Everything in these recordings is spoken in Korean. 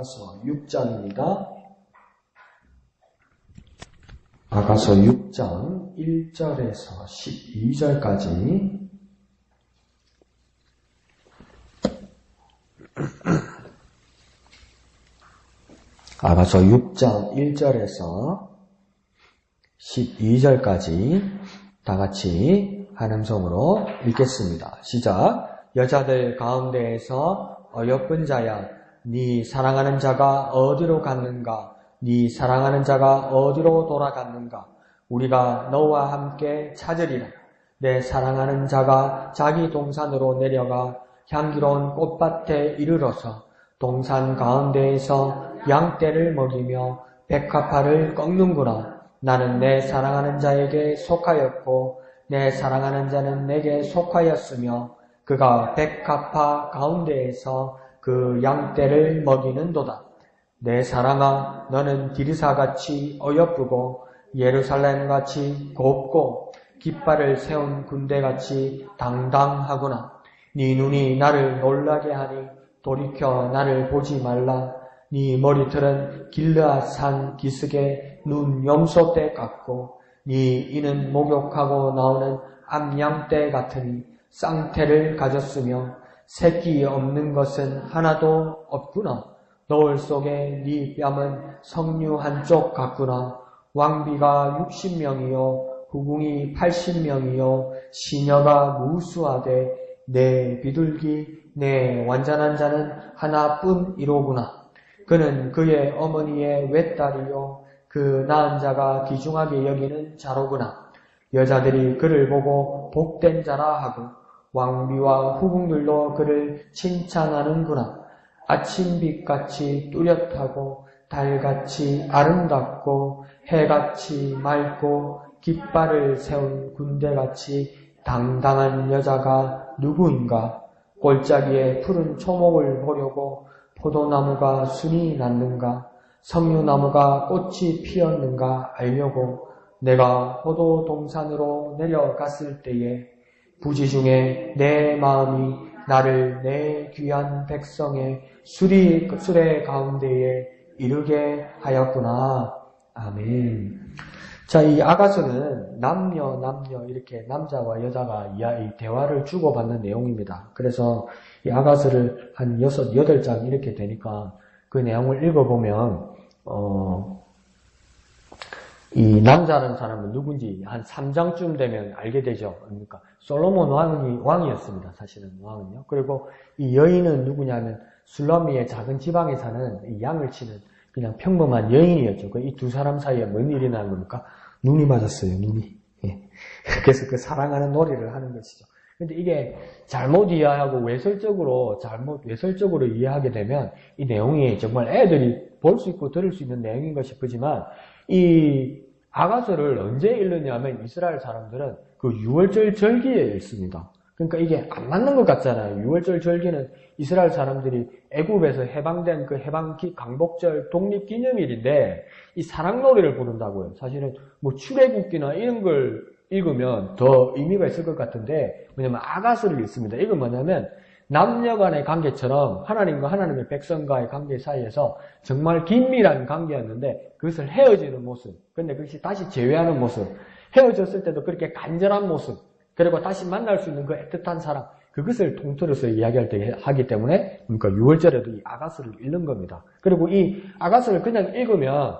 아가서 6장입니다. 아가서 6장 1절에서 12절까지 아가서 6장 1절에서 12절까지 다 같이 한 음성으로 읽겠습니다. 시작. 여자들 가운데에서 어여쁜 자야, 네 사랑하는 자가 어디로 갔는가? 네 사랑하는 자가 어디로 돌아갔는가? 우리가 너와 함께 찾으리라. 내 사랑하는 자가 자기 동산으로 내려가 향기로운 꽃밭에 이르러서 동산 가운데에서 양떼를 먹이며 백합화를 꺾는구나. 나는 내 사랑하는 자에게 속하였고 내 사랑하는 자는 내게 속하였으며 그가 백합화 가운데에서 그 양떼를 먹이는도다. 내 사랑아, 너는 디르사같이 어여쁘고 예루살렘같이 곱고 깃발을 세운 군대같이 당당하구나. 네 눈이 나를 놀라게 하니 돌이켜 나를 보지 말라. 네 머리털은 길르앗산 기슭의 눈 염소떼 같고 네 이는 목욕하고 나오는 암양떼 같으니 쌍태를 가졌으며 새끼 없는 것은 하나도 없구나. 노을 속에 네 뺨은 석류 한쪽 같구나. 왕비가 60명이요 후궁이 80명이요 시녀가 무수하되 내 비둘기 내 완전한 자는 하나뿐이로구나. 그는 그의 어머니의 외딸이요 그 낳은 자가 귀중하게 여기는 자로구나. 여자들이 그를 보고 복된 자라 하고 왕비와 후궁들도 그를 칭찬하는구나. 아침빛같이 뚜렷하고 달같이 아름답고 해같이 맑고 깃발을 세운 군대같이 당당한 여자가 누구인가? 골짜기에 푸른 초목을 보려고 포도나무가 순이 났는가? 석류나무가 꽃이 피었는가 알려고 내가 포도 동산으로 내려갔을 때에 부지 중에 내 마음이 나를 내 귀한 백성의 수레 가운데에 이르게 하였구나. 아멘. 자, 이 아가서는 남녀 이렇게 남자와 여자가 이 대화를 주고받는 내용입니다. 그래서 이 아가서를 한 6, 8장 이렇게 되니까 그 내용을 읽어보면 이 남자라는 사람은 누군지 한 3장쯤 되면 알게 되죠. 그러니까 솔로몬 왕이었습니다. 사실은 왕은요. 그리고 이 여인은 누구냐면 술람미의 작은 지방에 사는 이 양을 치는 그냥 평범한 여인이었죠. 이 두 사람 사이에 뭔 일이 난 겁니까? 눈이 맞았어요. 눈이. 예. 그래서 그 사랑하는 놀이를 하는 것이죠. 근데 이게 잘못 이해하고 외설적으로 이해하게 되면 이 내용이 정말 애들이 볼 수 있고 들을 수 있는 내용인 것 싶지만 이 아가서를 언제 읽느냐면 이스라엘 사람들은 그 6월절 절기에 읽습니다. 그러니까 이게 안 맞는 것 같잖아요. 6월절 절기는 이스라엘 사람들이 애굽에서 해방된 그 강복절 독립기념일인데 이 사랑놀이를 부른다고요. 사실은 뭐 출애굽기나 이런 걸 읽으면 더 의미가 있을 것 같은데 뭐냐면 아가서를 읽습니다. 이건 뭐냐면 남녀 간의 관계처럼 하나님과 하나님의 백성과의 관계 사이에서 정말 긴밀한 관계였는데 그것을 헤어지는 모습, 근데 그것이 다시 재회하는 모습, 헤어졌을 때도 그렇게 간절한 모습, 그리고 다시 만날 수 있는 그 애틋한 사랑, 그것을 통틀어서 이야기할 때 하기 때문에 그러니까 6월절에도 이 아가서를 읽는 겁니다. 그리고 이 아가서를 그냥 읽으면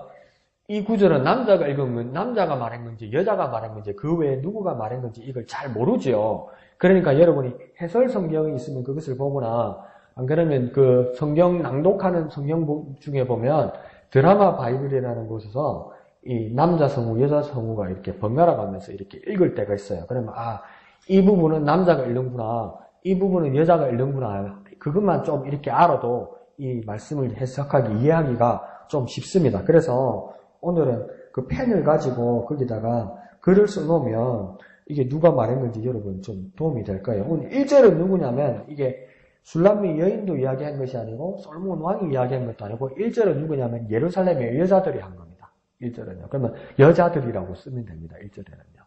이 구절은 남자가 읽으면 남자가 말한 건지 여자가 말한 건지 그 외에 누구가 말한 건지 이걸 잘 모르죠. 그러니까 여러분이 해설 성경이 있으면 그것을 보거나 안 그러면 그 성경 낭독하는 성경 중에 보면 드라마 바이블이라는 곳에서 이 남자 성우, 여자 성우가 이렇게 번갈아 가면서 이렇게 읽을 때가 있어요. 그러면 이 부분은 남자가 읽는구나, 이 부분은 여자가 읽는구나. 그것만 좀 이렇게 알아도 이 말씀을 해석하기, 이해하기가 좀 쉽습니다. 그래서 오늘은 그 펜을 가지고 거기다가 글을 써놓으면 이게 누가 말한 건지 여러분 좀 도움이 될 거예요. 오늘 1절은 누구냐면 이게 술람미 여인도 이야기한 것이 아니고 솔로몬 왕이 이야기한 것도 아니고 1절은 누구냐면 예루살렘의 여자들이 한 겁니다. 1절은요. 그러면 여자들이라고 쓰면 됩니다. 1절에는요.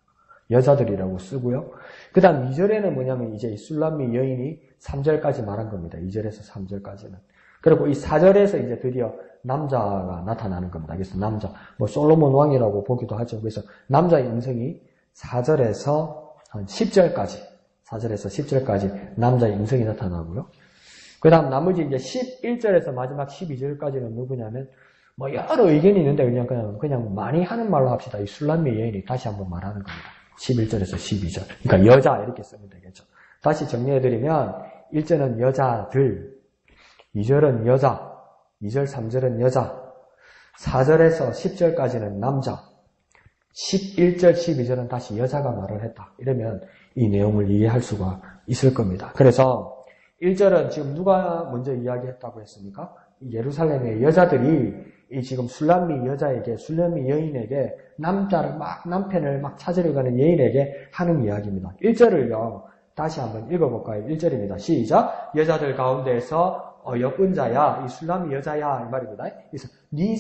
여자들이라고 쓰고요. 그 다음 2절에는 뭐냐면 이제 술람미 여인이 3절까지 말한 겁니다. 2절에서 3절까지는. 그리고 이 4절에서 이제 드디어 남자가 나타나는 겁니다. 그래서 남자, 뭐 솔로몬 왕이라고 보기도 하죠. 그래서 남자의 음성이 4절에서 한 10절까지, 4절에서 10절까지 남자의 음성이 나타나고요. 그 다음 나머지 이제 11절에서 마지막 12절까지는 누구냐면, 뭐 여러 의견이 있는데 그냥 많이 하는 말로 합시다. 이 술람미 여인이 다시 한번 말하는 겁니다. 11절에서 12절. 그러니까 여자 이렇게 쓰면 되겠죠. 다시 정리해드리면 1절은 여자들, 2절은 여자, 2절, 3절은 여자, 4절에서 10절까지는 남자, 11절, 12절은 다시 여자가 말을 했다. 이러면 이 내용을 이해할 수가 있을 겁니다. 그래서 1절은 지금 누가 먼저 이야기했다고 했습니까? 예루살렘의 여자들이 이 지금 술람미 여인에게 남편을 막 찾으러 가는 여인에게 하는 이야기입니다. 1절을요, 다시 한번 읽어볼까요? 1절입니다. 시작. 여자들 가운데에서 예쁜 자야, 이 술람미 여자야, 이 말입니다. 그래서 네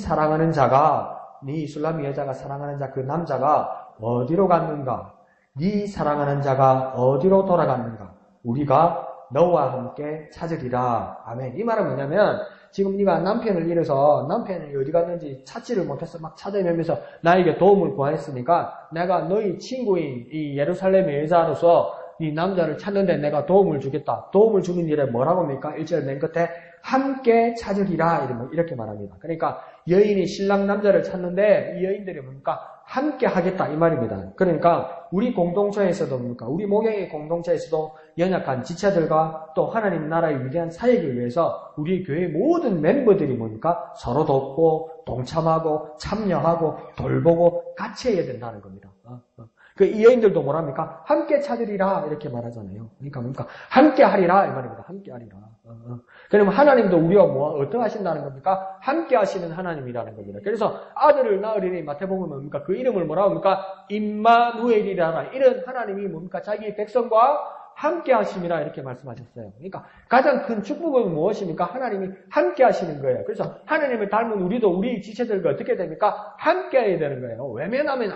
술람미 여자가 사랑하는 자, 그 남자가 어디로 갔는가? 네 사랑하는 자가 어디로 돌아갔는가? 우리가 너와 함께 찾으리라. 아멘. 이 말은 뭐냐면, 지금 네가 남편을 잃어서 남편이 어디 갔는지 찾지를 못해서 막 찾아내면서 나에게 도움을 구하였으니까 내가 너희 친구인 이 예루살렘의 여자로서 이 남자를 찾는데 내가 도움을 주겠다. 도움을 주는 일에 뭐라고 합니까? 1절 맨 끝에 함께 찾으리라 이렇게 말합니다. 그러니까 여인이 신랑 남자를 찾는데 이 여인들이 뭡니까? 함께 하겠다 이 말입니다. 그러니까 우리 공동체에서도 뭡니까? 우리 목양의 공동체에서도 연약한 지체들과 또 하나님 나라의 위대한 사역을 위해서 우리 교회 모든 멤버들이 뭡니까? 서로 돕고 동참하고 참여하고 돌보고 같이 해야 된다는 겁니다. 이 여인들도 뭐랍니까? 함께 찾으리라 이렇게 말하잖아요. 그러니까 뭡니까? 함께 하리라 이 말입니다. 함께 하리라. 그러면 하나님도 우리와 어떠 하신다는 겁니까? 함께 하시는 하나님이라는 겁니다. 그래서 아들을 낳으리니 마태복음은 뭡니까? 그 이름을 뭐라고 합니까? 임마누엘이라라. 이런 하나님이 뭡니까? 자기 백성과 함께 하심이라 이렇게 말씀하셨어요. 그러니까 가장 큰 축복은 무엇입니까? 하나님이 함께 하시는 거예요. 그래서 하나님을 닮은 우리도 우리 지체들과 어떻게 됩니까? 함께 해야 되는 거예요. 외면하면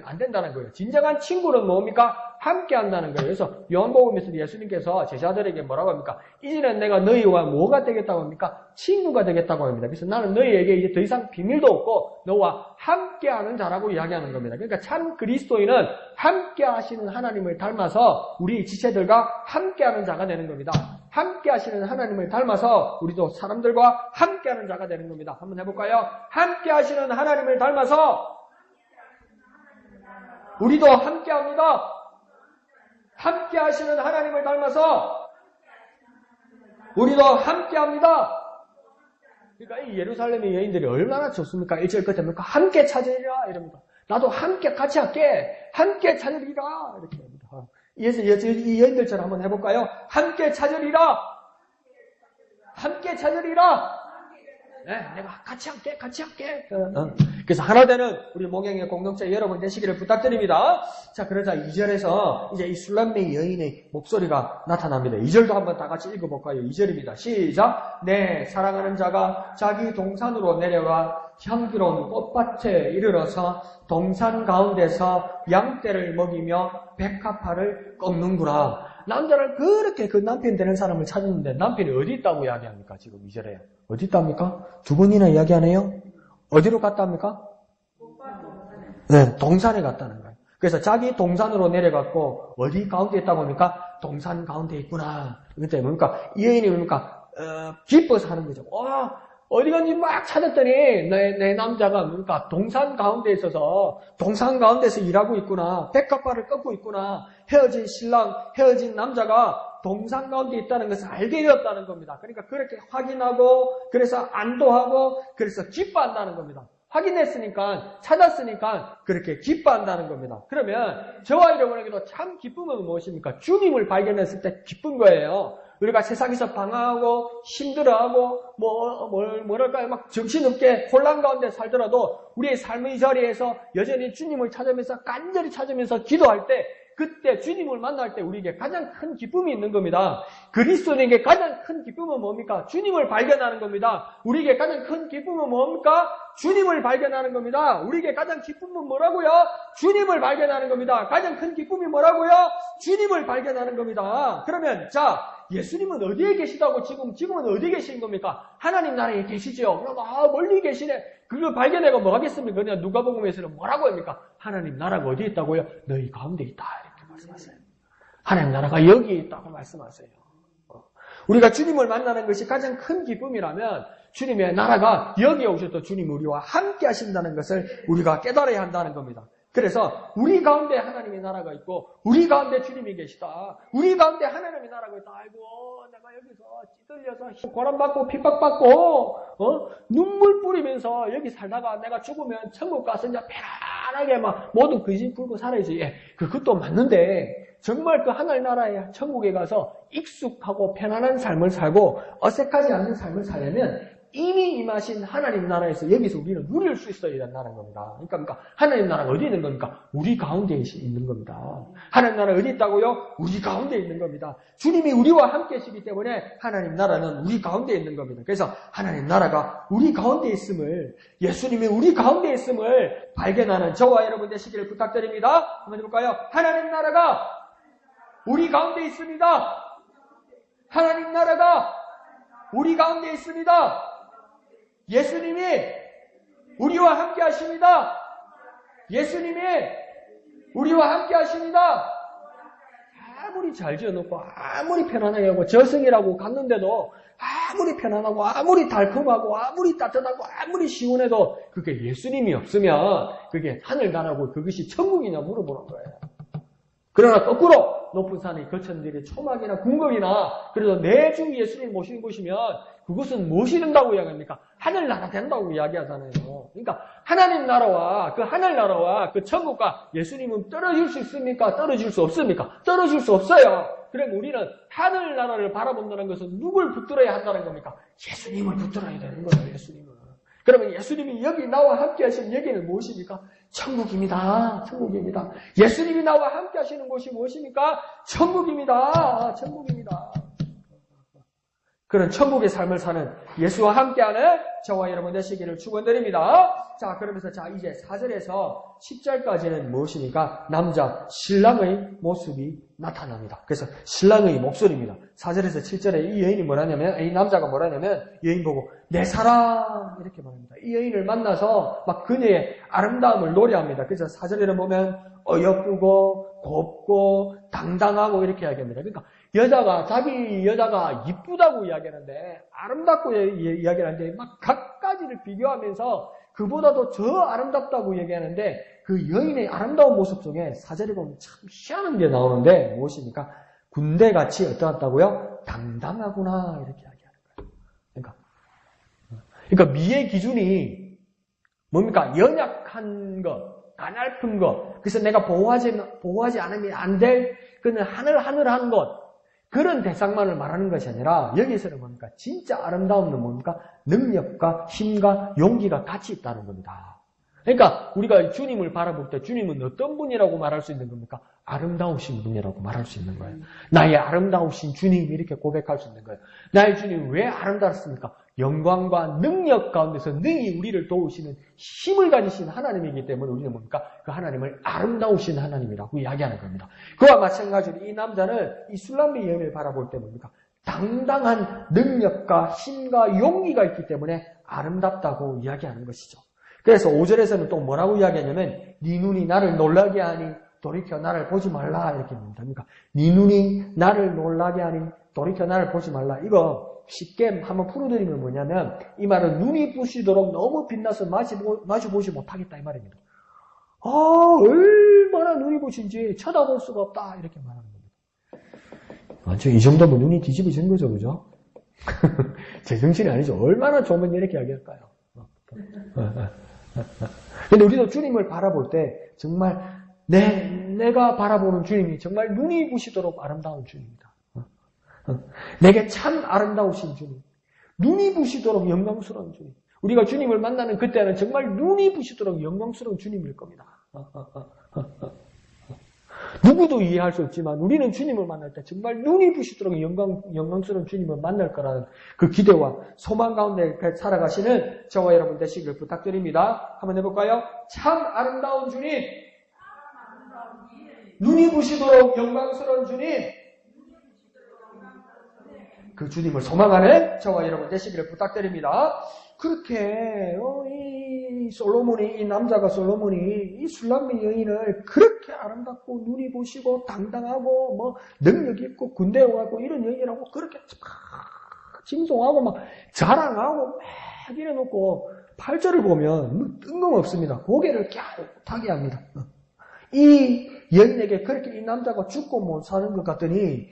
안 된다는 거예요. 진정한 친구는 뭡니까? 함께 한다는 거예요. 그래서 요한복음에서 예수님께서 제자들에게 뭐라고 합니까? 이제는 내가 너희와 뭐가 되겠다고 합니까? 친구가 되겠다고 합니다. 그래서 나는 너희에게 이제 더 이상 비밀도 없고 너와 함께하는 자라고 이야기하는 겁니다. 그러니까 참 그리스도인은 함께 하시는 하나님을 닮아서 우리 지체들과 함께하는 자가 되는 겁니다. 함께 하시는 하나님을 닮아서 우리도 사람들과 함께하는 자가 되는 겁니다. 한번 해볼까요? 함께 하시는 하나님을 닮아서 우리도 함께합니다. 함께 하시는 하나님을 닮아서 우리도 함께합니다. 그러니까 이 예루살렘의 여인들이 얼마나 좋습니까? 1절 끝에 뭡니까? 함께 찾으리라 이럽니다. 나도 함께 같이 할게. 함께 찾으리라 이렇게 합니다. 이 여인들처럼 한번 해볼까요? 함께 찾으리라. 함께 찾으리라. 네, 내가 같이 할게. 그래서 하나 되는 우리 목양의 공동체 여러분 되시기를 부탁드립니다. 자, 그러자 2절에서 이제 이 술람미 여인의 목소리가 나타납니다. 2절도 한번 다 같이 읽어볼까요? 2절입니다. 시작. 내 사랑하는 자가 자기 동산으로 내려와 향기로운 꽃밭에 이르러서 동산 가운데서 양떼를 먹이며 백합화를 꺾는구나. 남자를 그렇게 그 남편 되는 사람을 찾았는데 남편이 어디 있다고 이야기합니까? 지금 2절에. 어디 있답니까? 두 번이나 이야기하네요. 어디로 갔답니까? 네, 동산에 갔다는 거예요. 그래서 자기 동산으로 내려갔고 어디 가운데 있다고 합니까? 동산 가운데 있구나. 그때 뭡니까? 이 여인이 뭡니까? 기뻐서 하는 거죠. 와, 어디 간지 막 찾았더니 내 남자가 뭡니까? 동산 가운데 있어서 동산 가운데서 일하고 있구나. 백합화를 꺾고 있구나. 헤어진 신랑, 헤어진 남자가 동산 가운데 있다는 것을 알게 되었다는 겁니다. 그러니까 그렇게 확인하고 그래서 안도하고 그래서 기뻐한다는 겁니다. 확인했으니까 찾았으니까 그렇게 기뻐한다는 겁니다. 그러면 저와 여러분에게도 참 기쁨은 무엇입니까? 주님을 발견했을 때 기쁜 거예요. 우리가 세상에서 방황하고 힘들어하고 뭐랄까요 막 정신없게 혼란 가운데 살더라도 우리의 삶의 자리에서 여전히 주님을 찾으면서 간절히 찾으면서 기도할 때 그때 주님을 만날 때 우리에게 가장 큰 기쁨이 있는 겁니다. 그리스도인에게 가장 큰 기쁨은 뭡니까? 주님을 발견하는 겁니다. 우리에게 가장 큰 기쁨은 뭡니까? 주님을 발견하는 겁니다. 우리에게 가장 기쁨은 뭐라고요? 주님을 발견하는 겁니다. 가장 큰 기쁨이 뭐라고요? 주님을 발견하는 겁니다. 그러면 자, 예수님은 어디에 계시다고 지금은 어디에 계신 겁니까? 하나님 나라에 계시죠. 그럼 멀리 계시네. 그걸 발견해가 뭐 하겠습니까? 그냥 누가복음에서는 뭐라고 합니까? 하나님 나라가 어디에 있다고요? 너희 가운데 있다. 이렇게 말씀하세요. 하나님 나라가 여기에 있다고 말씀하세요. 우리가 주님을 만나는 것이 가장 큰 기쁨이라면 주님의 나라가 여기에 오셔서 주님 우리와 함께 하신다는 것을 우리가 깨달아야 한다는 겁니다. 그래서 우리 가운데 하나님의 나라가 있고 우리 가운데 주님이 계시다. 우리 가운데 하나님의 나라가 있다. 아이고 내가 여기서 찌들려서 고난받고 핍박받고 눈물 뿌리면서 여기 살다가 내가 죽으면 천국 가서 이제 편안하게 막 모든 근심 풀고 살아야지. 그것도 맞는데 정말 그 하늘 나라의 천국에 가서 익숙하고 편안한 삶을 살고 어색하지 않는 삶을 살려면 이미 임하신 하나님 나라에서 여기서 우리는 누릴 수 있어야 된다는 겁니다. 그러니까 하나님 나라가 어디 있는 겁니까? 우리 가운데 있는 겁니다. 하나님 나라가 어디 있다고요? 우리 가운데 있는 겁니다. 주님이 우리와 함께 계시기 때문에 하나님 나라는 우리 가운데 있는 겁니다. 그래서 하나님 나라가 우리 가운데 있음을, 예수님이 우리 가운데 있음을 발견하는 저와 여러분 되시기를 부탁드립니다. 한번 해볼까요? 하나님 나라가 우리 가운데 있습니다. 하나님 나라가 우리 가운데 있습니다. 예수님이 우리와 함께 하십니다. 예수님이 우리와 함께 하십니다. 아무리 잘 지어놓고 아무리 편안하게 하고 저승이라고 갔는데도 아무리 편안하고 아무리 달콤하고 아무리 따뜻하고 아무리 시원해도 그게 예수님이 없으면 그게 하늘나라고 그것이 천국이냐 물어보는 거예요. 그러나 거꾸로 높은 산에 거천들이 초막이나 궁궐이나 그래도 내 주 예수를 모시는 곳이면 그것은 무엇이 된다고 이야기합니까? 하늘나라 된다고 이야기하잖아요. 그러니까 하나님 나라와 그 하늘나라와 그 천국과 예수님은 떨어질 수 있습니까? 떨어질 수 없습니까? 떨어질 수 없어요. 그럼 우리는 하늘나라를 바라본다는 것은 누굴 붙들어야 한다는 겁니까? 예수님을 붙들어야 되는 거예요. 예수님을. 그러면 예수님이 여기 나와 함께 하시는 여기는 무엇입니까? 천국입니다. 천국입니다. 예수님이 나와 함께 하시는 곳이 무엇입니까? 천국입니다. 천국입니다. 그런 천국의 삶을 사는 예수와 함께하는 저와 여러분 되시기를 축원드립니다. 자, 그러면서 이제 4절에서 10절까지는 무엇입니까? 남자 신랑의 모습이 나타납니다. 그래서 신랑의 목소리입니다. 4절에서 7절에 이 여인이 뭐라냐면, 이 남자가 뭐라냐면 여인 보고 내 사랑 이렇게 말합니다. 이 여인을 만나서 막 그녀의 아름다움을 노래합니다. 그래서 4절에는 보면 예쁘고 곱고 당당하고 이렇게 이야기합니다. 그러니까 자기 여자가 이쁘다고 이야기하는데, 아름답고 이야기하는데, 막 각가지를 비교하면서 그보다도 더 아름답다고 얘기하는데, 그 여인의 아름다운 모습 속에 4절에 보면 참 희한한 게 나오는데, 무엇입니까? 군대같이 어떠하다고요? 당당하구나, 이렇게 이야기하는 거예요. 그러니까 미의 기준이 뭡니까? 연약한 것, 가냘픈 것, 그래서 내가 보호하지 않으면 안 될, 그는 하늘하늘한 것, 그런 대상만을 말하는 것이 아니라 여기서는 뭡니까? 진짜 아름다움은 뭡니까? 능력과 힘과 용기가 같이 있다는 겁니다. 그러니까 우리가 주님을 바라볼 때 주님은 어떤 분이라고 말할 수 있는 겁니까? 아름다우신 분이라고 말할 수 있는 거예요. 나의 아름다우신 주님 이렇게 고백할 수 있는 거예요. 나의 주님 왜 아름답습니까? 영광과 능력 가운데서 능히 우리를 도우시는 힘을 가지신 하나님이기 때문에 우리는 뭡니까? 그 하나님을 아름다우신 하나님이라고 이야기하는 겁니다. 그와 마찬가지로 이 남자는 이 술람미 여인을 바라볼 때 뭡니까? 당당한 능력과 힘과 용기가 있기 때문에 아름답다고 이야기하는 것이죠. 그래서 5절에서는 또 뭐라고 이야기하냐면 네 눈이 나를 놀라게 하니 돌이켜 나를 보지 말라 이렇게 합니다. 그러니까 네 눈이 나를 놀라게 하니 돌이켜 나를 보지 말라. 이거 쉽게 한번 풀어드리면 뭐냐면 이 말은 눈이 부시도록 너무 빛나서 마주보지 못하겠다 이 말입니다. 얼마나 눈이 부신지 쳐다볼 수가 없다 이렇게 말하는 겁니다. 완전 이 정도면 눈이 뒤집어진 거죠, 그죠? 제정신이 아니죠. 얼마나 좋으면 이렇게 이야기할까요? 근데 우리도 주님을 바라볼 때 정말 내가 바라보는 주님이 정말 눈이 부시도록 아름다운 주님이다. 내게 참 아름다우신 주님, 눈이 부시도록 영광스러운 주님. 우리가 주님을 만나는 그때는 정말 눈이 부시도록 영광스러운 주님일 겁니다. 누구도 이해할 수 없지만 우리는 주님을 만날 때 정말 눈이 부시도록 영광스러운 주님을 만날 거라는 그 기대와 소망 가운데 살아가시는 저와 여러분 되시길 부탁드립니다. 한번 해볼까요? 참 아름다운 주님, 눈이 부시도록 영광스러운 주님, 그 주님을 소망하는 저와 여러분 되시기를 부탁드립니다. 그렇게 이 솔로몬이, 이 남자가 솔로몬이 이 술람미 여인을 그렇게 아름답고 눈이 부시고 당당하고 뭐 능력 있고 군대에 가고 이런 여인이라고 그렇게 막 칭송하고 막 자랑하고 막 이래놓고 8절을 보면 뜬금없습니다. 고개를 갸웃하게 합니다. 이 여인에게 그렇게 이 남자가 죽고 못 사는 것 같더니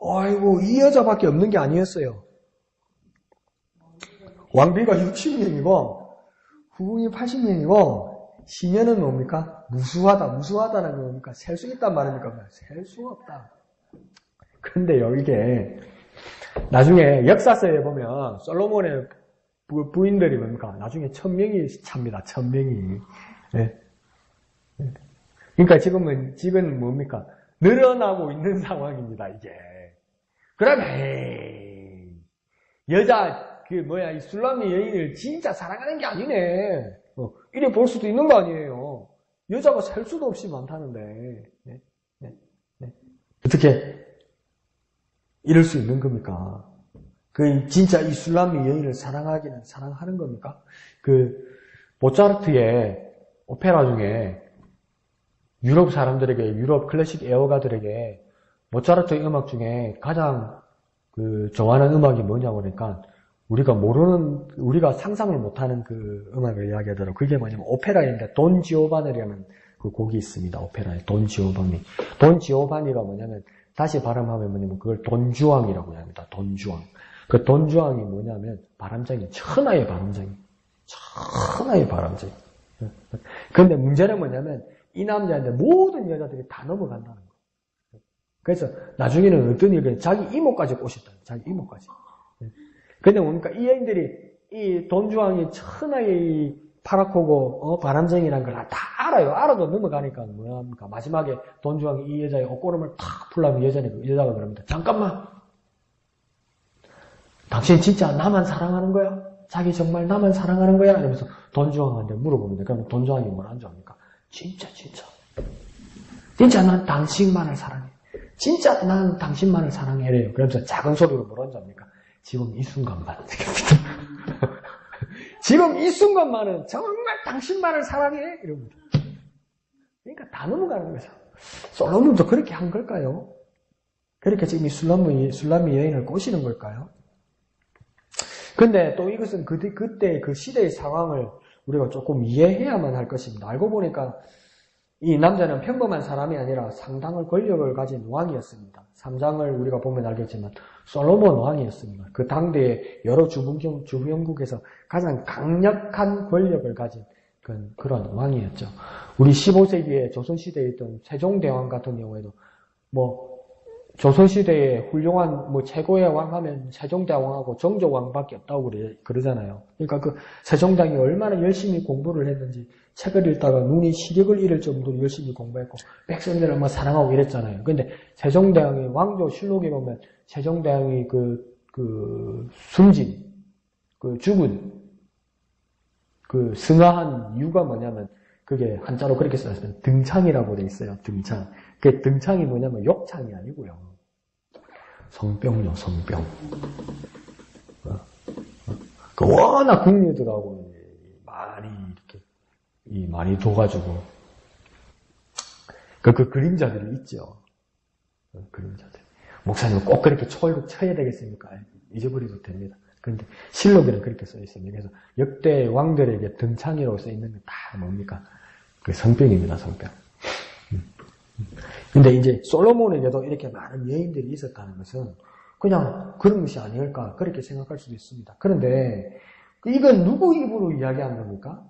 아이고 이 여자밖에 없는 게 아니었어요. 왕비가 60명이고 후궁이 80명이고 시녀는 뭡니까? 무수하다는 건 뭡니까? 셀 수 있단 말입니까? 셀 수가 없다. 근데요 이게 나중에 역사서에 보면 솔로몬의 부인들이 뭡니까? 나중에 1000명이 찹니다. 1000명이. 네. 그러니까 지금은 뭡니까? 늘어나고 있는 상황입니다, 이게. 그러면, 이 술람미 여인을 진짜 사랑하는 게 아니네. 이래 볼 수도 있는 거 아니에요. 여자가 살 수도 없이 많다는데. 네. 어떻게, 이럴 수 있는 겁니까? 진짜 이 술람미 여인을 사랑하기는 사랑하는 겁니까? 모차르트의 오페라 중에 유럽 사람들에게, 유럽 클래식 애호가들에게 모차르트 음악 중에 가장 좋아하는 음악이 뭐냐고 그러니까 우리가 상상을 못하는 그 음악을 이야기하더라고요. 그게 뭐냐면 오페라인데 돈 지오바니라는 그 곡이 있습니다. 오페라에 돈 지오바니. 돈 지오바니가 뭐냐면 다시 발음하면 뭐냐면 그걸 돈주왕이라고 합니다. 돈주왕. 그 돈주왕이 뭐냐면 바람쟁이, 천하의 바람쟁이. 근데 문제는 뭐냐면 이 남자한테 모든 여자들이 다 넘어간다는 거예요. 그래서 나중에는 어떤 일이 자기 이모까지 꼬셨다. 자기 이모까지. 근데 뭡니까? 이 여인들이 이 돈주왕이 천하의 파랗고 바람쟁이라는 걸 다 알아요. 알아도 넘어가니까 뭐합니까? 마지막에 돈주왕이 이 여자의 옷고름을 탁 풀라면 여자가 그럽니다. 잠깐만. 당신 진짜 나만 사랑하는 거야? 자기 정말 나만 사랑하는 거야? 이러면서 돈주왕한테 물어봅니다. 그럼 돈주왕이 뭐라 하는지 압니까? 진짜 난 당신만을 사랑해. 진짜 난 당신만을 사랑해. 이래요. 그러면서 작은 소리로 뭐라는지 압니까? 지금 이 순간만. 지금 이 순간만은 정말 당신만을 사랑해. 이럽니다. 그러니까 다 넘어가는 거죠. 솔로몬도 그렇게 한 걸까요? 그렇게 지금 이 술람미 여인을 꼬시는 걸까요? 근데 또 이것은 그때 그 시대의 상황을 우리가 조금 이해해야만 할 것입니다. 알고 보니까 이 남자는 평범한 사람이 아니라 상당한 권력을 가진 왕이었습니다. 3장을 우리가 보면 알겠지만 솔로몬 왕이었습니다. 그 당대의 여러 주변국에서 가장 강력한 권력을 가진 그런 왕이었죠. 우리 15세기에 조선시대에 있던 세종대왕 같은 경우에도 조선시대에 훌륭한 최고의 왕 하면 세종대왕하고 정조왕밖에 없다고 그러잖아요. 그러니까 그 세종대왕이 얼마나 열심히 공부를 했는지 책을 읽다가 눈이 시력을 잃을 정도로 열심히 공부했고 백성들을 사랑하고 이랬잖아요. 근데 세종대왕의 왕조실록에 보면 세종대왕이 숨진, 죽은, 승하한 이유가 뭐냐면 그게 한자로 그렇게 써있어요. 등창이라고 돼 있어요. 등창. 그 등창이 뭐냐면 욕창이 아니고요. 성병요, 성병. 워낙 궁녀들하고 많이 둬가지고. 그 그림자들이 있죠. 그림자들. 목사님은 꼭 그렇게 쳐야 되겠습니까? 잊어버려도 됩니다. 그런데 실록에는 그렇게 써 있습니다. 그래서 역대 왕들에게 등창이라고 써 있는 게 다 뭡니까? 그 성병입니다, 성병. 근데 이제 솔로몬에게도 이렇게 많은 여인들이 있었다는 것은 그냥 그런 것이 아닐까 그렇게 생각할 수도 있습니다. 그런데 이건 누구 입으로 이야기한 겁니까?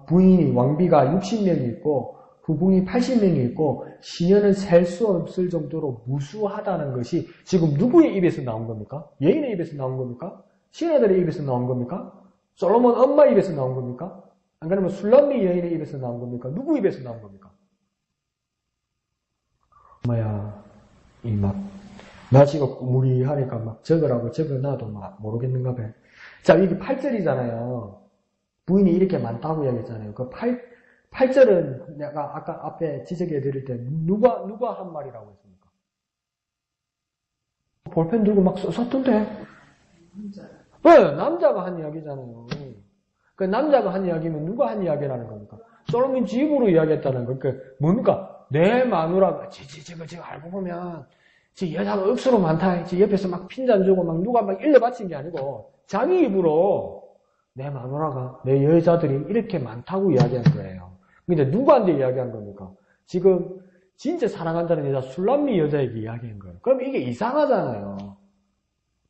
부인이 왕비가 60명이 있고 후궁이 80명이 있고 시녀는 셀 수 없을 정도로 무수하다는 것이 지금 누구의 입에서 나온 겁니까? 여인의 입에서 나온 겁니까? 시녀들의 입에서 나온 겁니까? 솔로몬 엄마 입에서 나온 겁니까? 안 그러면 술람미 여인의 입에서 나온 겁니까? 누구 입에서 나온 겁니까? 나 지금 무리하니까 막 적으라고 적어놔도 막 모르겠는가 봐. 자, 이게 8절이잖아요. 부인이 이렇게 많다고 이야기했잖아요. 그 8절은 내가 아까 앞에 지적해 드릴 때 누가 한 말이라고 했습니까? 볼펜 들고 막 썼던데. 네, 남자가 한 이야기잖아요. 그 남자가 한 이야기면 누가 한 이야기라는 겁니까? 솔로몬 지 입으로 이야기했다는 거. 그러니까 뭡니까? 내 마누라가 지금 알고 보면 지 여자가 억수로 많다. 지 옆에서 막 핀잔 주고 막 누가 막 일러 바친 게 아니고 자기 입으로 내 마누라가 내 여자들이 이렇게 많다고 이야기한 거예요. 근데 누구한테 이야기한 겁니까? 지금 진짜 사랑한다는 여자 술람미 여자에게 이야기한 거예요. 그럼 이게 이상하잖아요.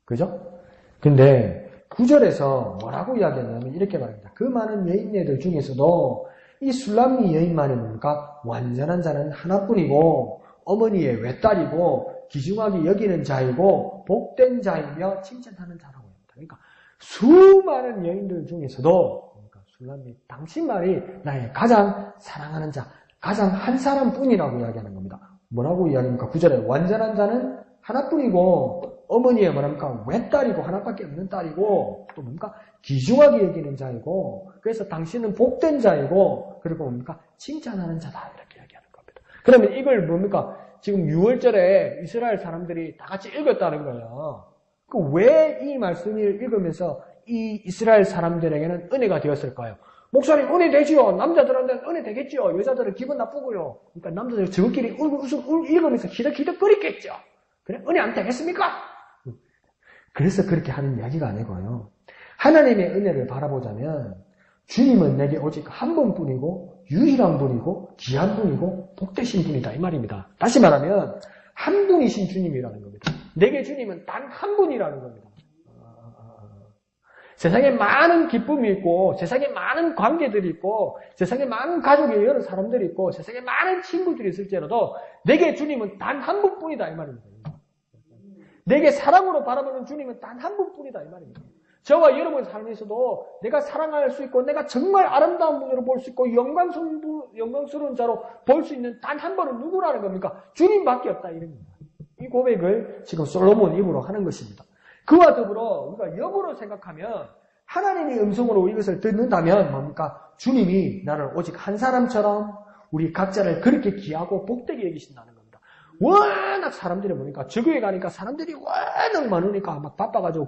그죠? 근데 9절에서 뭐라고 이야기했냐면 이렇게 말합니다. 그 많은 여인네들 중에서도 이 술람미 여인만이 뭡니까? 완전한 자는 하나뿐이고 어머니의 외딸이고 귀중하게 여기는 자이고 복된 자이며 칭찬하는 자라고 합니다. 그러니까 수많은 여인들 중에서도 그러니까 술람미 당신만이 나의 가장 사랑하는 자, 가장 한 사람뿐이라고 이야기하는 겁니다. 뭐라고 이야기합니까? 9절에 완전한 자는 하나뿐이고 어머니의 뭐랍니까? 외딸이고 하나밖에 없는 딸이고 또 뭡니까? 귀중하게 여기는 자이고 그래서 당신은 복된 자이고 그리고 뭡니까? 칭찬하는 자다 이렇게 이야기하는 겁니다. 그러면 이걸 뭡니까? 지금 6월절에 이스라엘 사람들이 다 같이 읽었다는 거예요. 왜 이 말씀을 읽으면서 이 이스라엘 사람들에게는 은혜가 되었을까요? 목사님 은혜 되지요. 남자들한테는 은혜 되겠죠. 여자들은 기분 나쁘고요. 그러니까 남자들 저끼리 읽으면서 히덕히덕거리겠죠. 그래 은혜 안 되겠습니까? 그래서 그렇게 하는 이야기가 아니고요. 하나님의 은혜를 바라보자면 주님은 내게 오직 한 분뿐이고 유일한 분이고 귀한 분이고 복되신 분이다 이 말입니다. 다시 말하면 한 분이신 주님이라는 겁니다. 내게 주님은 단 한 분이라는 겁니다. 세상에 많은 기쁨이 있고 세상에 많은 관계들이 있고 세상에 많은 가족의 여러 사람들이 있고 세상에 많은 친구들이 있을지라도 내게 주님은 단 한 분뿐이다 이 말입니다. 내게 사랑으로 바라보는 주님은 단 한 분뿐이다 이 말입니다. 저와 여러분의 삶에서도 내가 사랑할 수 있고 내가 정말 아름다운 분으로 볼 수 있고 영광스러운 자로 볼 수 있는 단 한 분은 누구라는 겁니까? 주님밖에 없다 이럽니다. 이 고백을 지금 솔로몬 입으로 하는 것입니다. 그와 더불어 우리가 역으로 생각하면 하나님의 음성으로 이것을 듣는다면 뭡니까? 주님이 나를 오직 한 사람처럼 우리 각자를 그렇게 귀하고 복되게 여기신다는 겁니다. 워낙 사람들이 보니까 저교회 가니까 사람들이 워낙 많으니까 막 바빠가지고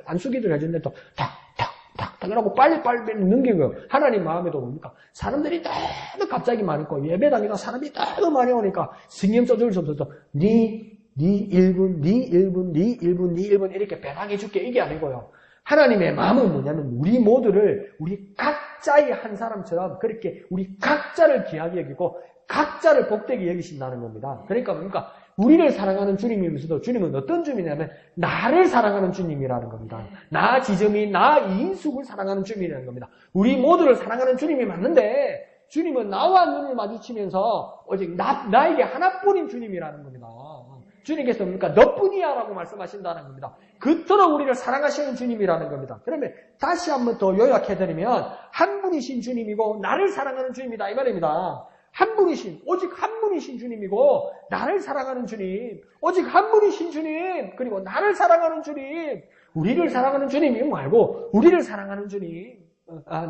안수기도를 해주는데 또 탁탁탁탁 이러고 빨리빨리 넘기고 하나님 마음에도 뭡니까? 사람들이 너무 갑자기 많고 예배 다니까 사람이 너무 많이 오니까 승யம் 써줄 수 없어서 네 1분, 네 1분, 네 1분, 네 1분 이렇게 배당해 줄게 이게 아니고요. 하나님의 마음은 뭐냐면 우리 모두를 우리 각자의 한 사람처럼 그렇게 우리 각자를 귀하게 여기고 각자를 복되게 여기신다는 겁니다. 그러니까 뭡니까? 우리를 사랑하는 주님이면서도 주님은 어떤 주님이냐면 나를 사랑하는 주님이라는 겁니다. 나 지점이 나 이인숙을 사랑하는 주님이라는 겁니다. 우리 모두를 사랑하는 주님이 맞는데 주님은 나와 눈을 마주치면서 오직 나에게 하나뿐인 주님이라는 겁니다. 주님께서 뭡니까? 너뿐이야 라고 말씀하신다는 겁니다. 그토록 우리를 사랑하시는 주님이라는 겁니다. 그러면 다시 한번 더 요약해드리면 한 분이신 주님이고 나를 사랑하는 주님이다 이 말입니다. 한 분이신 오직 한 분이신 주님이고 나를 사랑하는 주님 오직 한 분이신 주님 그리고 나를 사랑하는 주님 우리를 사랑하는 주님이 말고 우리를 사랑하는 주님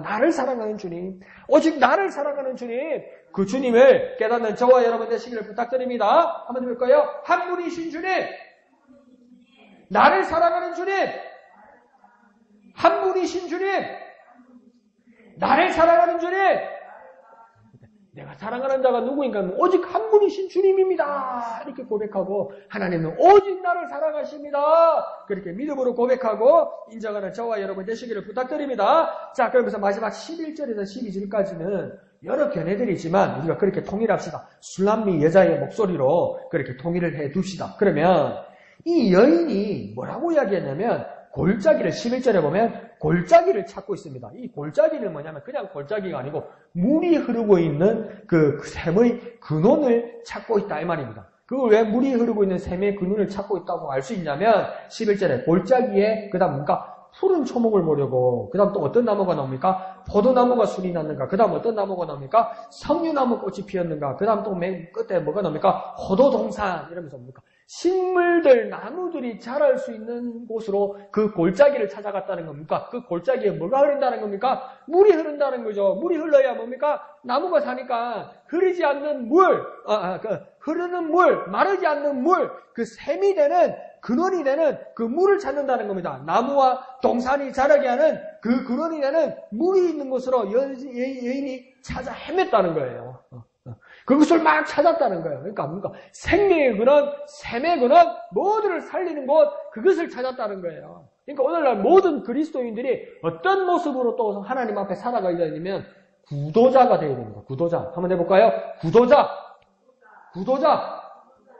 나를 사랑하는 주님 오직 나를 사랑하는 주님 그 주님을 깨닫는 저와 여러분 되시기를 부탁드립니다. 한번 해볼까요? 한 분이신 주님 나를 사랑하는 주님 한 분이신 주님 나를 사랑하는 주님 내가 사랑하는 자가 누구인가 하면 오직 한 분이신 주님입니다. 이렇게 고백하고 하나님은 오직 나를 사랑하십니다. 그렇게 믿음으로 고백하고 인정하는 저와 여러분 되시기를 부탁드립니다. 자, 그러면서 마지막 11절에서 12절까지는 여러 견해들이 있지만 우리가 그렇게 통일합시다. 술람미 여자의 목소리로 그렇게 통일을 해둡시다. 그러면 이 여인이 뭐라고 이야기했냐면 골짜기를 11절에 보면 골짜기를 찾고 있습니다. 이 골짜기는 뭐냐면 그냥 골짜기가 아니고 물이 흐르고 있는 그 샘의 근원을 찾고 있다 이 말입니다. 그걸 왜 물이 흐르고 있는 샘의 근원을 찾고 있다고 알 수 있냐면 11절에 골짜기에 그다음 뭔가 푸른 초목을 보려고. 그 다음 또 어떤 나무가 나옵니까? 포도나무가 순이 났는가? 그 다음 어떤 나무가 나옵니까? 석류나무 꽃이 피었는가? 그 다음 또 맨 끝에 뭐가 나옵니까? 호도동산 이러면서 뭡니까? 식물들, 나무들이 자랄 수 있는 곳으로 그 골짜기를 찾아갔다는 겁니까? 그 골짜기에 뭐가 흐른다는 겁니까? 물이 흐른다는 거죠. 물이 흘러야 뭡니까? 나무가 사니까 흐르지 않는 물, 흐르는 물, 마르지 않는 물, 그 샘이 되는, 근원이 되는 그 물을 찾는다는 겁니다. 나무와 동산이 자라게 하는 그 근원이 되는 물이 있는 곳으로 여인이 찾아 헤맸다는 거예요. 그것을 막 찾았다는 거예요. 그러니까 뭔가 생명의 근원, 샘의 근원, 모두를 살리는 곳, 그것을 찾았다는 거예요. 그러니까 오늘날 모든 그리스도인들이 어떤 모습으로 또 하나님 앞에 살아가야 되냐면 구도자가 되어야 됩니다. 구도자. 한번 해볼까요? 구도자.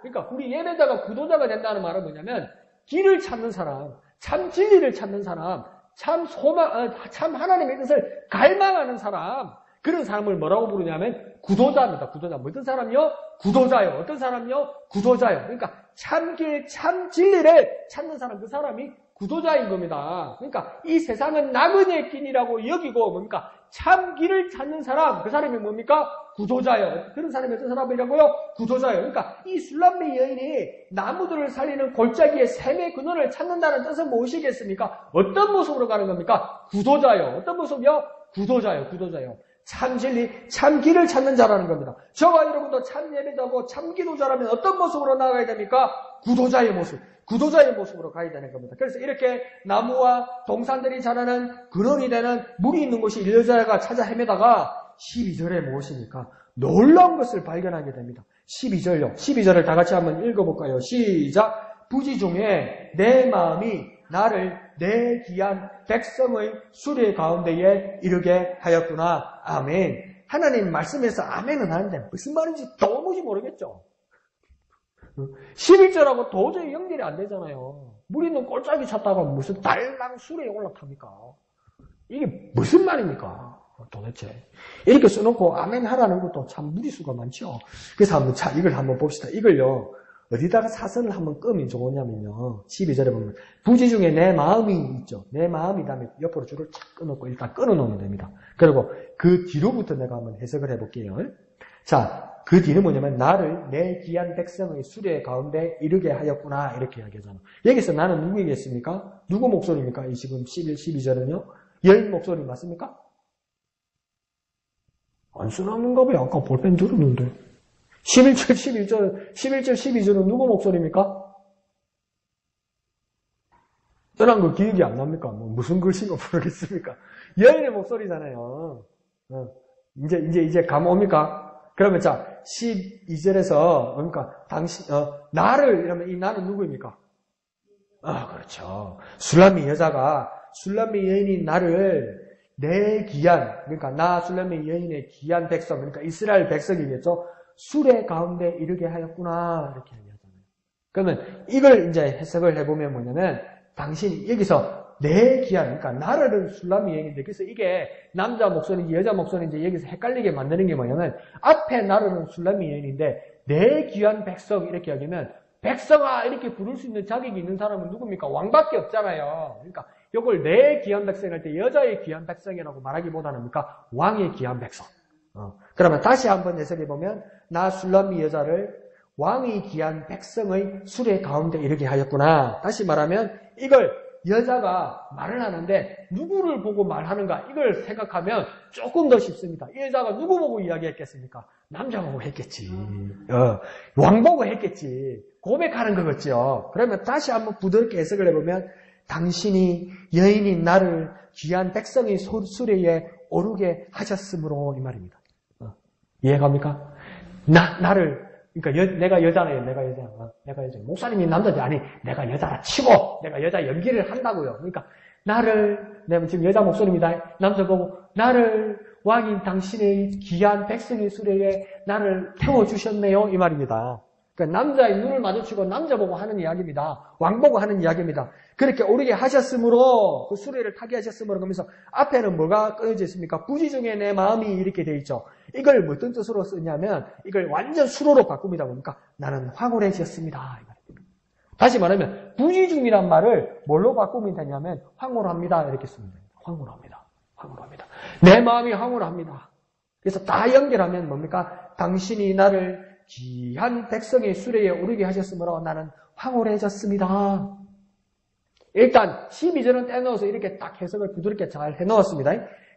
그러니까 우리 예배자가 구도자가 된다는 말은 뭐냐면 길을 찾는 사람, 참 진리를 찾는 사람, 참 하나님의 뜻을 갈망하는 사람, 그런 사람을 뭐라고 부르냐면 구도자입니다. 구도자. 어떤 사람이요? 구도자요. 어떤 사람이요? 구도자요. 그러니까 참길, 참 진리를 찾는 사람, 그 사람이 구도자인 겁니다. 그러니까 이 세상은 나그네 길이라고 여기고 뭡니까? 참 길을 찾는 사람, 그 사람이 뭡니까? 구도자요. 그런 사람이 어떤 사람이라고요? 구도자요. 그러니까 이 술람미 여인이 나무들을 살리는 골짜기의 샘의 근원을 찾는다는 뜻은 무엇이겠습니까? 어떤 모습으로 가는 겁니까? 구도자요. 어떤 모습이요? 구도자요. 참 진리, 참 길을 찾는 자라는 겁니다. 저와 여러분도 참 예배자고 참 기도자라면 어떤 모습으로 나가야 됩니까? 구도자의 모습으로 가야 되는 겁니다. 그래서 이렇게 나무와 동산들이 자라는 근원이 되는 물이 있는 곳이 여자가 찾아 헤매다가 12절에 무엇입니까? 놀라운 것을 발견하게 됩니다. 12절요. 12절을 다 같이 한번 읽어볼까요? 시작. 부지 중에 내 마음이 나를 내 귀한 백성의 수레 가운데에 이르게 하였구나. 아멘. 하나님 말씀에서 아멘은 하는데 무슨 말인지 도무지 모르겠죠. 11절하고 도저히 연결이 안 되잖아요. 물 있는 골짜기 찾다가 무슨 달랑 수레에 올라탑니까? 이게 무슨 말입니까? 도대체. 이렇게 써놓고 아멘 하라는 것도 참 무리수가 많죠. 그래서 이걸 한번 봅시다. 이걸요. 어디다가 사선을 한번 끄면 좋으냐면요. 12절에 보면 부지 중에 내 마음이 있죠. 내 마음이 다음에 옆으로 줄을 착 끊어놓고 일단 끊어놓으면 됩니다. 그리고 그 뒤로부터 내가 한번 해석을 해볼게요. 자, 그 뒤는 뭐냐면 나를 내 귀한 백성의 수레 가운데 이르게 하였구나 이렇게 이야기하잖아. 여기서 나는 누구이겠습니까? 누구 목소리입니까? 이 지금 11, 12절은요. 여인 목소리 맞습니까? 안 쓰나는가 봐요. 아까 볼펜 들었는데. 11절, 12절은 누구 목소리입니까? 떠난 거 기억이 안 납니까? 무슨 글씨인가 모르겠습니까? 여인의 목소리잖아요. 이제 감 옵니까? 그러면 자, 12절에서, 그러니까, 나를, 이러면 이 나는 누구입니까? 그렇죠. 술람미 여인이 나를 내 귀한, 그러니까 술람미 여인의 귀한 백성, 그러니까 이스라엘 백성이겠죠? 수레 가운데 이르게 하였구나. 이렇게 얘기하잖아요. 그러면 이걸 이제 해석을 해보면 뭐냐면, 당신이 여기서 내 귀한, 그러니까 나를 술람미 여인인데, 그래서 이게 남자 목소리인지 여자 목소리인지 여기서 헷갈리게 만드는 게 뭐냐면, 앞에 나르는 술람미 여인인데, 내 귀한 백성 이렇게 하면, 백성아 이렇게 부를 수 있는 자격이 있는 사람은 누굽니까? 왕밖에 없잖아요. 그러니까 이걸 내 귀한 백성 할 때 여자의 귀한 백성이라고 말하기보다는 뭡니까? 왕의 귀한 백성. 그러면 다시 한번 해석해 보면 나 술람미 여자를 왕의 귀한 백성의 수레 가운데 이르게 하였구나. 다시 말하면 이걸 여자가 말을 하는데 누구를 보고 말하는가 이걸 생각하면 조금 더 쉽습니다. 이 여자가 누구 보고 이야기했겠습니까? 남자 보고 했겠지. 왕 보고 했겠지. 고백하는 거겠죠. 그러면 다시 한번 부드럽게 해석을 해보면 여인이 나를 귀한 백성의 수레에 오르게 하셨으므로 이 말입니다. 이해갑니까? 그러니까 내가 여자네요. 내가 여자. 목사님이 남자지 아니 내가 여자라 치고 내가 여자 연기를 한다고요. 그러니까 내가 지금 여자 목소리입니다. 남자 보고 나를 왕인 당신의 귀한 백성의 수레에 나를 태워주셨네요. 이 말입니다. 그러니까 남자의 눈을 마주치고 남자 보고 하는 이야기입니다. 왕 보고 하는 이야기입니다. 그렇게 오르게 하셨으므로 그 수레를 타게 하셨으므로 그러면서 앞에는 뭐가 꺼져 있습니까? 부지 중에 내 마음이 이렇게 돼 있죠. 이걸 어떤 뜻으로 쓰냐면 이걸 완전 수로로 바꿉니다. 그러니까 나는 황홀해졌습니다. 다시 말하면 부지중이란 말을 뭘로 바꾸면 되냐면 황홀합니다 이렇게 쓰면 됩니다. 황홀합니다. 황홀합니다. 내 마음이 황홀합니다. 그래서 다 연결하면 뭡니까? 당신이 나를 귀한 백성의 수레에 오르게 하셨으므로 나는 황홀해졌습니다. 일단 12절은 떼넣어서 이렇게 딱 해석을 부드럽게 잘 해넣었습니다.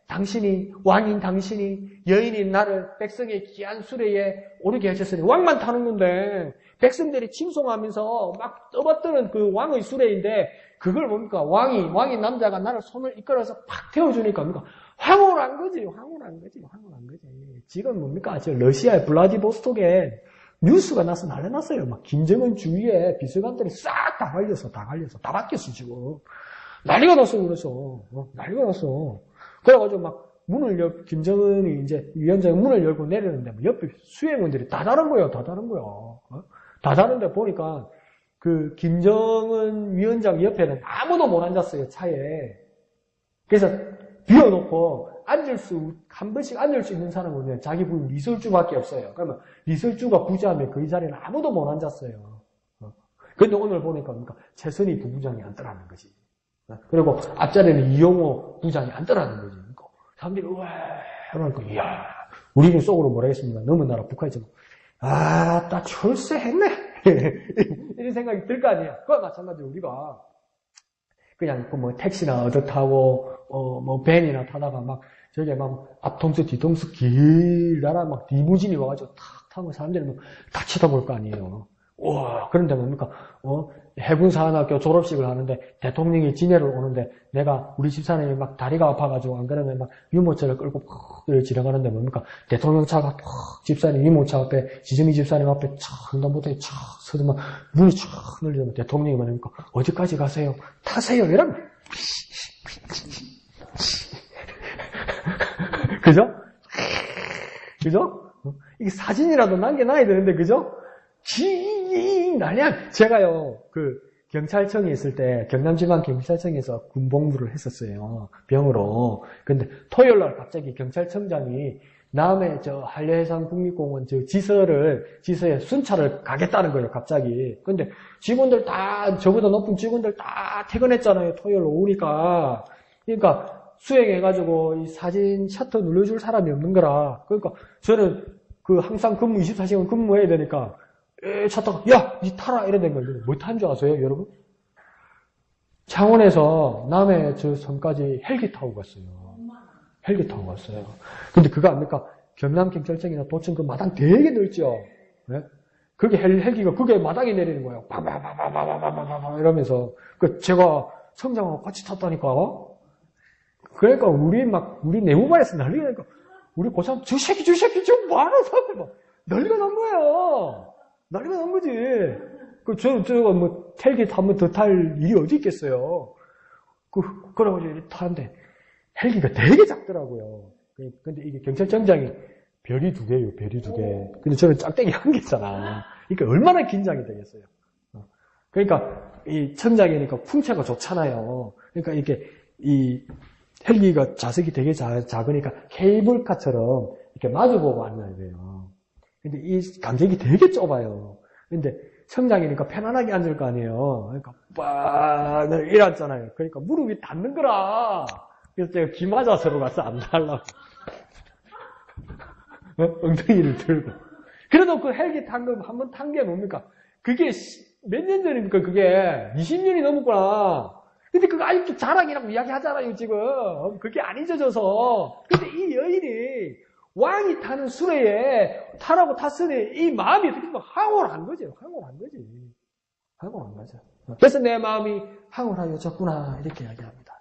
당신이 왕인 당신이 여인인 나를 백성의 귀한 수레에 오르게 하셨으니 왕만 타는 건데 백성들이 칭송하면서 막 떠받드는 그 왕의 수레인데 그걸 뭡니까? 왕인 남자가 나를 손을 이끌어서 팍 태워주니까 뭡니까? 황홀한 거지. 지금 뭡니까? 저 러시아의 블라디보스톡에 뉴스가 나서 난리 났어요. 막 김정은 주위에 비서관들이 싹 다 갈렸어. 다 바뀌었어, 지금. 난리가 났어, 그래서. 난리가 났어. 그래가지고 막 김정은이 이제 위원장이 문을 열고 내리는데 옆에 수행원들이 다 다른 거예요. 다 다른데 보니까 그 김정은 위원장 옆에는 아무도 못 앉았어요, 차에. 그래서 비워놓고 한 번씩 앉을 수 있는 사람은 자기 부인 리설주밖에 없어요. 그러면 리설주가 부자하면 그 자리는 아무도 못 앉았어요. 그런데 오늘 보니까 최선희 부부장이 앉더라는 거지. 그리고 앞자리는 이용호 부장이 앉더라는 거지. 사람들이 그러니까 이야, 우리는 속으로 뭐라 했습니까? 너무 나라 북한이지만 딱 출세했네. 이런 생각이 들 거 아니야. 그와 마찬가지로 우리가 그냥 뭐 택시나 얻어 타고 뭐 밴이나 타다가 막 저게 막 앞통수 뒤통수 길다라 막 리무진이 와가지고 탁 타면 사람들이 막 다 쳐다볼 거 아니에요. 와, 그런데 뭡니까? 해군사관학교 졸업식을 하는데 대통령이 진해를 오는데 내가 우리 집사람이 막 다리가 아파가지고 안 그러면 막 유모차를 끌고 팍 지나가는데 뭡니까? 대통령 차가 팍 집사님 유모차 앞에 지정희 집사님 앞에 촥 횡단보도에 촥 서서 막 문이 촥 열리면 대통령이 말합니까? 어디까지 가세요? 타세요. 이러면 그죠? 이게 사진이라도 남겨놔야 되는데 그죠? 난리야. 제가요, 경찰청에 있을 때, 경남지방경찰청에서 군복무를 했었어요. 병으로. 근데 토요일날 갑자기 경찰청장이 남해 한려해상 국립공원 지서에 순찰을 가겠다는 거예요, 갑자기. 근데 직원들 저보다 높은 직원들 다 퇴근했잖아요, 토요일 오니까. 그러니까 수행해가지고 이 사진 셔터 눌러줄 사람이 없는 거라. 그러니까 저는 항상 24시간 근무해야 되니까, 찾다가 야, 니 타라 이래 된 거예요. 뭐 탄 줄 아세요, 여러분? 창원에서 남해 저 섬까지 헬기 타고 갔어요. 근데 그거 압니까? 경남경찰청이나 도청 그 마당 되게 넓죠. 네? 그게 헬기가 그게 마당에 내리는 거예요. 바바바바바바바바 이러면서 제가 청장하고 같이 탔다니까. 그러니까 우리 내무반에서 난리가 나니까 우리 고참 저 새끼 좀 뭐하는 사람들 막 난리가 난 거예요. 난리가 난 거지. 제가 뭐, 헬기 한 번 더 탈 일이 어디 있겠어요. 그래가지고 타는데, 헬기가 되게 작더라고요. 근데 이게 경찰청장이 별이 2개예요, 별이 2개. 근데 저는 짝대기 1개잖아. 그러니까 얼마나 긴장이 되겠어요. 그러니까, 이 청장이니까 풍채가 좋잖아요. 그러니까 이 헬기가 좌석이 되게 작으니까 케이블카처럼 이렇게 마주보고 앉아야 돼요. 근데 이 간격이 되게 좁아요. 근데 청장이니까 편안하게 앉을 거 아니에요. 그러니까 빡 이랬잖아요. 그러니까 무릎이 닿는 거라. 그래서 제가 귀 맞아서로 가서 안 달라고. 엉덩이를 들고. 그래도 그 헬기 한번 탄 게 뭡니까? 그게 몇 년 전입니까? 그게 20년이 넘었구나. 근데 그거 아직도 자랑이라고 이야기하잖아요, 지금. 그게 안 잊어져서. 근데 이 여인이 왕이 타는 수레에 타라고 탔으니 이 마음이 황홀한 거죠. 그래서 내 마음이 황홀하여졌구나 이렇게 이야기합니다.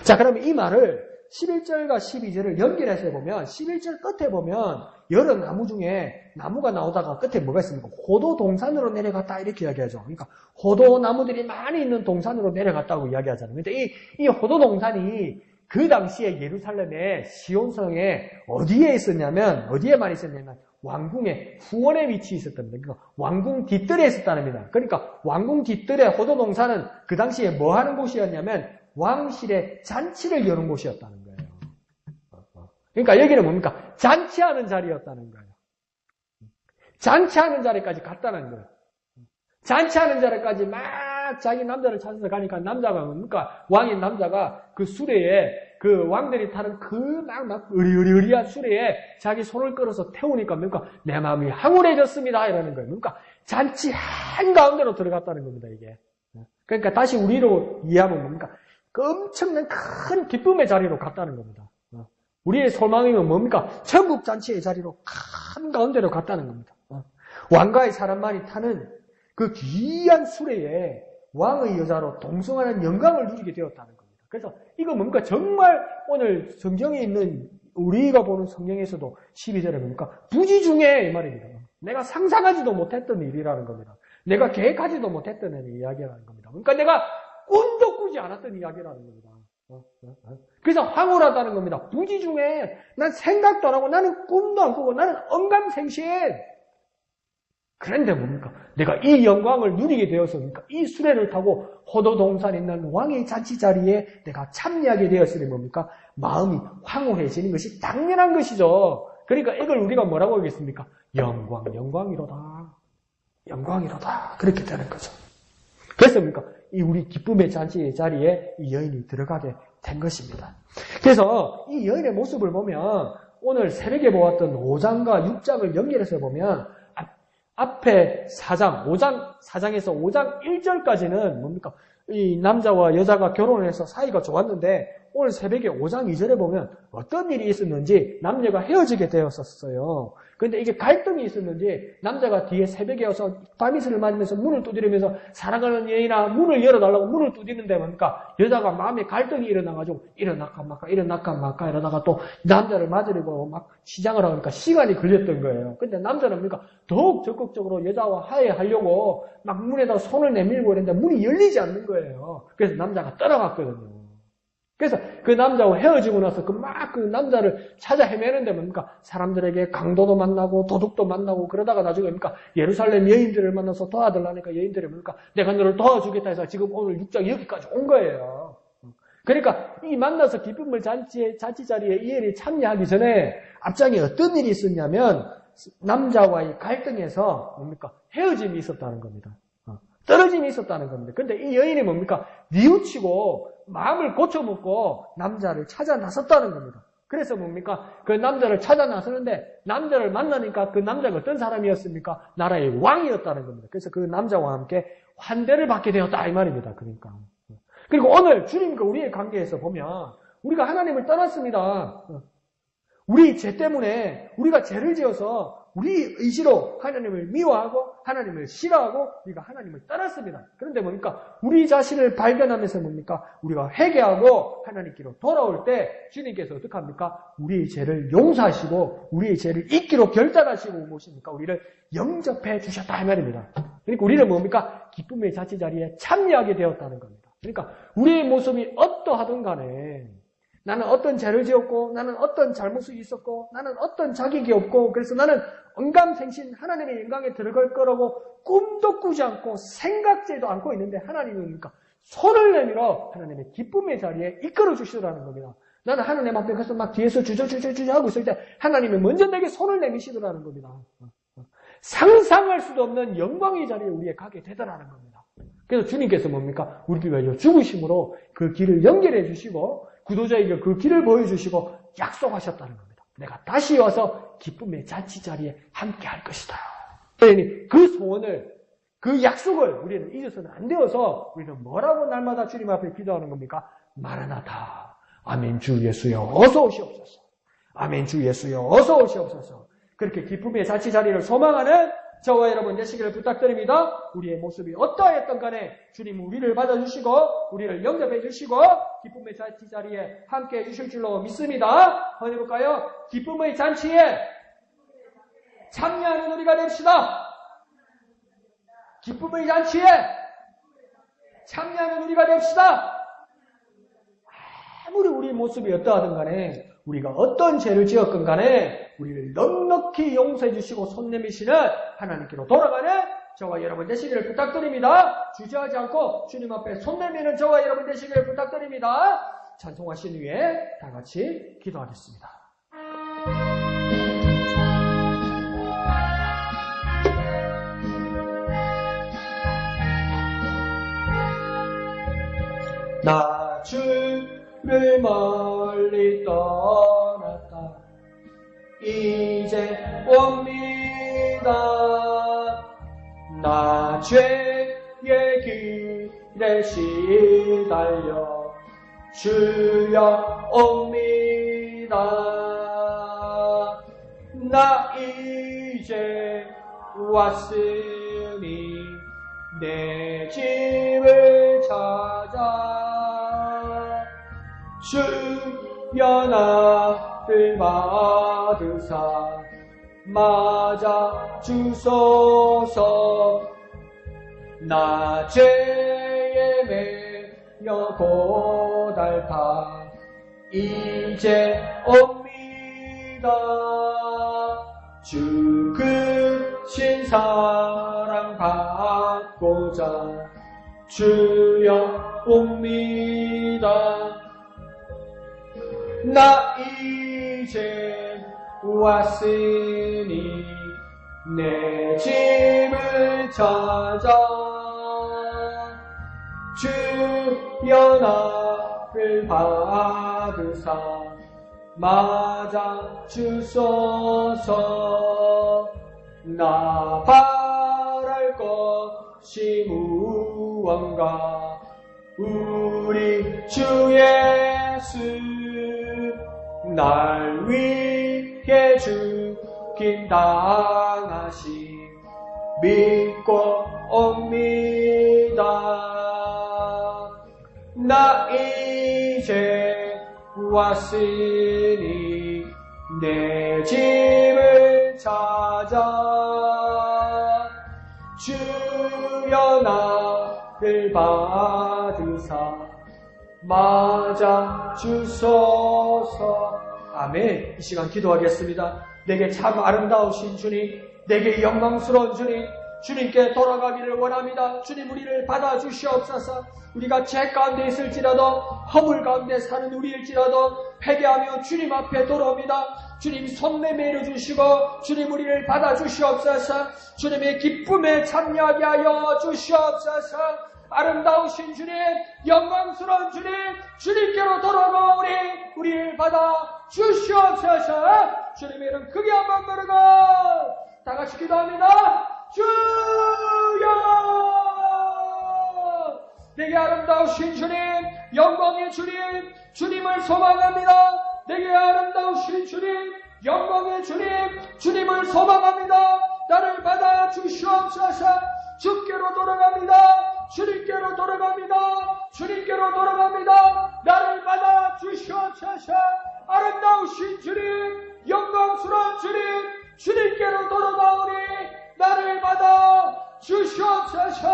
자, 그러면 이 말을 11절과 12절을 연결해서 보면 11절 끝에 보면 여러 나무 중에 나무가 나오다가 끝에 뭐가 있습니까? 호도 동산으로 내려갔다 이렇게 이야기하죠. 그러니까 호도 나무들이 많이 있는 동산으로 내려갔다고 이야기하잖아요. 근데 이 호도 동산이 그 당시에 예루살렘의 시온성에 어디에 많이 있었냐면 왕궁의 후원에 위치해 있었답니다. 그러니까 왕궁 뒷뜰에 있었다는 겁니다. 그러니까 왕궁 뒷뜰의 호도 동산은 그 당시에 뭐 하는 곳이었냐면 왕실의 잔치를 여는 곳이었다는 거예요. 그러니까 여기는 뭡니까? 잔치하는 자리였다는 거예요. 잔치하는 자리까지 갔다는 거예요. 잔치하는 자리까지 막 자기 남자를 찾아서 가니까 남자가 뭡니까? 왕인 남자가 그 수레에 그 왕들이 타는 그 막 으리으리한 수레에 자기 손을 끌어서 태우니까 뭡니까? 내 마음이 황홀해졌습니다. 이러는 거예요. 뭡니까? 잔치 한가운데로 들어갔다는 겁니다, 이게. 그러니까 다시 우리로 이해하면 뭡니까? 그 엄청난 큰 기쁨의 자리로 갔다는 겁니다. 우리의 소망이면 뭡니까? 천국 잔치의 자리로 한가운데로 갔다는 겁니다. 왕가의 사람만이 타는 그 귀한 수레에 왕의 여자로 동성하는 영광을 누리게 되었다는 겁니다. 그래서 이거 뭡니까? 정말 오늘 성경에 있는 우리가 보는 성경에서도 12절에 뭡니까? 부지 중에 이 말입니다. 내가 상상하지도 못했던 일이라는 겁니다. 내가 계획하지도 못했던 이야기라는 겁니다. 그러니까 내가 꿈도 꾸지 않았던 이야기라는 겁니다. 그래서 황홀하다는 겁니다. 부지 중에 난 생각도 안 하고 나는 꿈도 안 꾸고 나는 언감생심. 그런데 뭡니까? 내가 이 영광을 누리게 되어서니까 이 수레를 타고 호도동산에 있는 왕의 잔치 자리에 내가 참여하게 되었으니 뭡니까? 마음이 황홀해지는 것이 당연한 것이죠. 그러니까 이걸 우리가 뭐라고 하겠습니까? 영광이로다. 영광이로다. 그렇게 되는 거죠. 그래서 뭡니까? 이 우리 기쁨의 잔치의 자리에 이 여인이 들어가게 된 것입니다. 그래서 이 여인의 모습을 보면 오늘 새벽에 보았던 5장과 6장을 연결해서 보면 앞에 4장에서 5장 1절까지는 뭡니까? 이 남자와 여자가 결혼을 해서 사이가 좋았는데 오늘 새벽에 5장 2절에 보면 어떤 일이 있었는지 남녀가 헤어지게 되었었어요. 그런데 이게 갈등이 있었는지 남자가 뒤에 새벽에 와서 밤이슬을 맞으면서 문을 두드리면서 사랑하는 여인아 문을 열어달라고 문을 두드리는데 뭡니까? 여자가 마음에 갈등이 일어나가지고 일어날까 말까 이러다가 또 남자를 맞으려고 막 시장을 하니까 시간이 걸렸던 거예요. 근데 남자는 뭡니까? 더욱 적극적으로 여자와 화해하려고 막 문에다 손을 내밀고 이랬는데 문이 열리지 않는 거예요. 그래서 남자가 떠나갔거든요. 그래서 그 남자와 헤어지고 나서 그 남자를 찾아 헤매는데 뭡니까? 사람들에게 강도도 만나고 도둑도 만나고 그러다가 나중에 뭡니까? 예루살렘 여인들을 만나서 도와달라니까 여인들이 뭡니까? 내가 너를 도와주겠다 해서 지금 오늘 6장 여기까지 온 거예요. 그러니까 이 만나서 기쁨을 잔치 자리에 이 일이 참여하기 전에 앞장에 어떤 일이 있었냐면 남자와의 갈등에서 뭡니까? 헤어짐이 있었다는 겁니다. 떨어짐이 있었다는 겁니다. 근데 이 여인이 뭡니까? 뉘우치고 마음을 고쳐먹고 남자를 찾아 나섰다는 겁니다. 그래서 뭡니까? 그 남자를 찾아 나서는데 남자를 만나니까 그 남자가 어떤 사람이었습니까? 나라의 왕이었다는 겁니다. 그래서 그 남자와 함께 환대를 받게 되었다 이 말입니다. 그러니까. 그리고 오늘 주님과 우리의 관계에서 보면 우리가 하나님을 떠났습니다. 우리 죄 때문에 우리가 죄를 지어서 우리 의지로 하나님을 미워하고 하나님을 싫어하고 우리가 하나님을 떠났습니다. 그런데 뭡니까? 우리 자신을 발견하면서 뭡니까? 우리가 회개하고 하나님께로 돌아올 때 주님께서 어떻게 합니까? 우리의 죄를 용서하시고 우리의 죄를 잊기로 결단하시고 무엇입니까? 우리를 영접해 주셨다 이 말입니다. 그러니까 우리는 뭡니까? 기쁨의 잔치 자리에 참여하게 되었다는 겁니다. 그러니까 우리의 모습이 어떠하든 간에 나는 어떤 죄를 지었고 나는 어떤 잘못이 있었고 나는 어떤 자격이 없고 그래서 나는 언감생신 하나님의 영광에 들어갈 거라고 꿈도 꾸지 않고 생각지도 않고 있는데 하나님이 뭡니까? 손을 내밀어 하나님의 기쁨의 자리에 이끌어 주시더라는 겁니다. 나는 하나님 앞에 가서 막 뒤에서 주저주저 하고 있을 때 하나님이 먼저 내게 손을 내미시더라는 겁니다. 상상할 수도 없는 영광의 자리에 우리에 가게 되더라는 겁니다. 그래서 주님께서 뭡니까? 우리가 죽으심으로 그 길을 연결해 주시고 구도자에게 그 길을 보여주시고 약속하셨다는 겁니다. 내가 다시 와서 기쁨의 잔치 자리에 함께 할 것이다. 그러니 그 소원을, 그 약속을 우리는 잊어서는 안 되어서 우리는 뭐라고 날마다 주님 앞에 기도하는 겁니까? 마라나타. 아멘 주 예수여 어서 오시옵소서. 아멘 주 예수여 어서 오시옵소서. 그렇게 기쁨의 잔치 자리를 소망하는 저와 여러분 되시기를 부탁드립니다. 우리의 모습이 어떠했던 간에 주님 우리를 받아주시고 우리를 영접해 주시고 기쁨의 잔치 자리에 함께해 주실 줄로 믿습니다. 한번 해볼까요? 기쁨의 잔치에 참여하는 우리가 됩시다. 기쁨의 잔치에 참여하는 우리가 됩시다. 아무리 우리 모습이 어떠하든 간에 우리가 어떤 죄를 지었건 간에 우리를 넉넉히 용서해 주시고 손 내미시는 하나님께로 돌아가는 저와 여러분 되시기를 부탁드립니다. 주저하지 않고 주님 앞에 손 내미는 저와 여러분 되시기를 부탁드립니다. 찬송하신 후에 다 같이 기도하겠습니다. 나 주를 멀리 떠났다. 이제 옵니다. 나 죄의 길에 시달려 주여 옵니다. 나 이제 왔으니 내 집을 찾아 주여 나를 받으사 맞아 주소서. 나 죄에 매여 고달파 이제 옵니다. 주 크신 사랑 받고자 주여 옵니다. 나 이제 왔으니 내 집을 찾아 주여 나를 받으사 맞아 주소서. 나 바랄 것이 무언가 우리 주 예수 날 위해 죽임 당하심 믿고 옵니다. 나 이제 왔으니 내 집을 찾아 주여 나를 받으사 맞아 주소서. 아멘. 이 시간 기도하겠습니다. 내게 참 아름다우신 주님, 내게 영광스러운 주님, 주님께 돌아가기를 원합니다. 주님 우리를 받아주시옵소서. 우리가 죄 가운데 있을지라도 허물 가운데 사는 우리일지라도 회개하며 주님 앞에 돌아옵니다. 주님 손 내밀어 주시고 주님 우리를 받아주시옵소서. 주님의 기쁨에 참여하게 하여 주시옵소서. 아름다우신 주님, 영광스러운 주님, 주님께로 돌아가 우리를 받아 주시옵소서. 주님의 이름 크게 한번 부르고 다 같이 기도합니다. 주여! 내게 아름다우신 주님, 영광의 주님, 주님을 소망합니다. 내게 아름다우신 주님, 영광의 주님, 주님을 소망합니다. 나를 받아 주시옵소서. 주께로 돌아갑니다. 주님께로 돌아갑니다. 주님께로 돌아갑니다. 나를 받아 주시옵소서. 아름다우신 주님, 영광스러운 주님, 주님께로 돌아가오니 나를 받아 주시옵소서.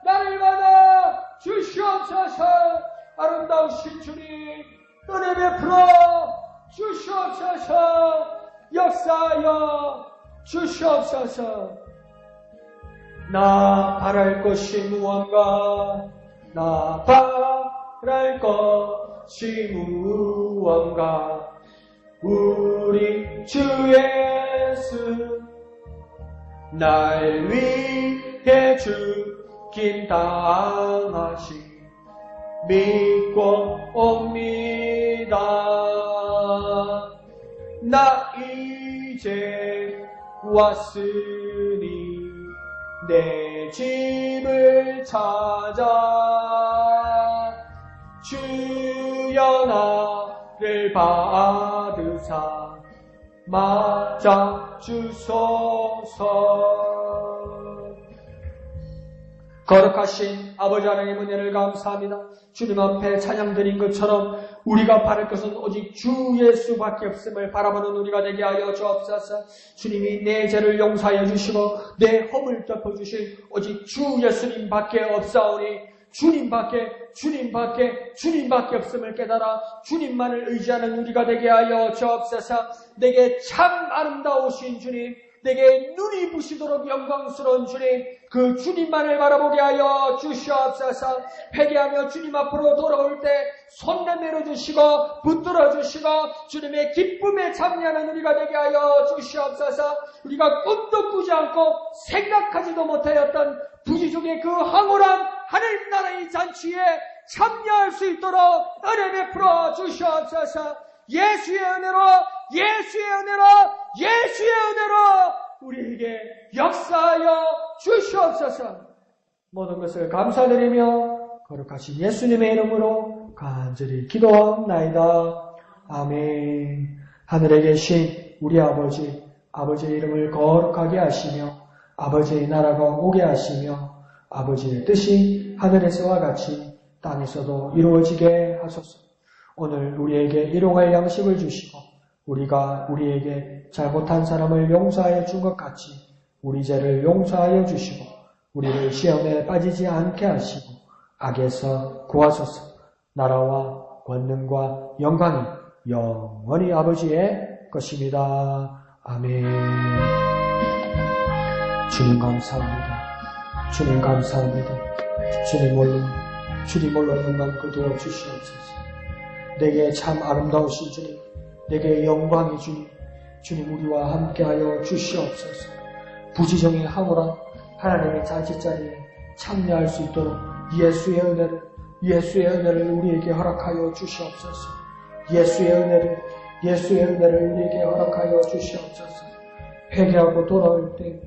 나를 받아 주시옵소서. 아름다우신 주님, 은혜 베풀어 주시옵소서. 역사하여 주시옵소서. 나 바랄 것이 무언가, 나 바랄 것이 무언가, 우리 주 예수 날 위해 죽임 당하심 믿고 옵니다. 나 이제 왔으니 내 집을 찾아 주여 나를 받으사 맞아 주소서. 거룩하신 아버지 하나님 은혜를 감사합니다. 주님 앞에 찬양 드린 것처럼 우리가 바랄 것은 오직 주 예수밖에 없음을 바라보는 우리가 되게 하여 주옵소서. 주님이 내 죄를 용서하여 주시고 내 허물 덮어주신 오직 주 예수님밖에 없사오니 주님밖에 없음을 깨달아 주님만을 의지하는 우리가 되게 하여 주옵소서. 내게 참 아름다우신 주님, 내게 눈이 부시도록 영광스러운 주님, 그 주님만을 바라보게 하여 주시옵소서. 회개하며 주님 앞으로 돌아올 때 손 내밀어 주시고 붙들어 주시고 주님의 기쁨에 참여하는 우리가 되게 하여 주시옵소서. 우리가 꿈도 꾸지 않고 생각하지도 못하였던 부지중의 그 황홀한 하늘나라의 잔치에 참여할 수 있도록 은혜 베풀어 주시옵소서. 예수의 은혜로 우리에게 역사하여 주시옵소서. 모든 것을 감사드리며 거룩하신 예수님의 이름으로 간절히 기도합나이다. 아멘. 하늘에 계신 우리 아버지의 이름을 거룩하게 하시며 아버지의 나라가 오게 하시며 아버지의 뜻이 하늘에서와 같이 땅에서도 이루어지게 하소서. 오늘 우리에게 일용할 양식을 주시고 우리가 우리에게 잘못한 사람을 용서하여 준 것 같이 우리 죄를 용서하여 주시고 우리를 시험에 빠지지 않게 하시고 악에서 구하소서. 나라와 권능과 영광이 영원히 아버지의 것입니다. 아멘. 주님 감사합니다. 주님 감사합니다. 주님 홀로 영광 거두어 주시옵소서. 내게 참 아름다우신 주님, 내게 영광이 주님 우리와 함께하여 주시옵소서. 부지정의 황홀한 하나님의 자치자리에 참여할 수 있도록 예수의 은혜를 우리에게 허락하여 주시옵소서. 예수의 은혜를 우리에게 허락하여 주시옵소서. 회개하고 돌아올 때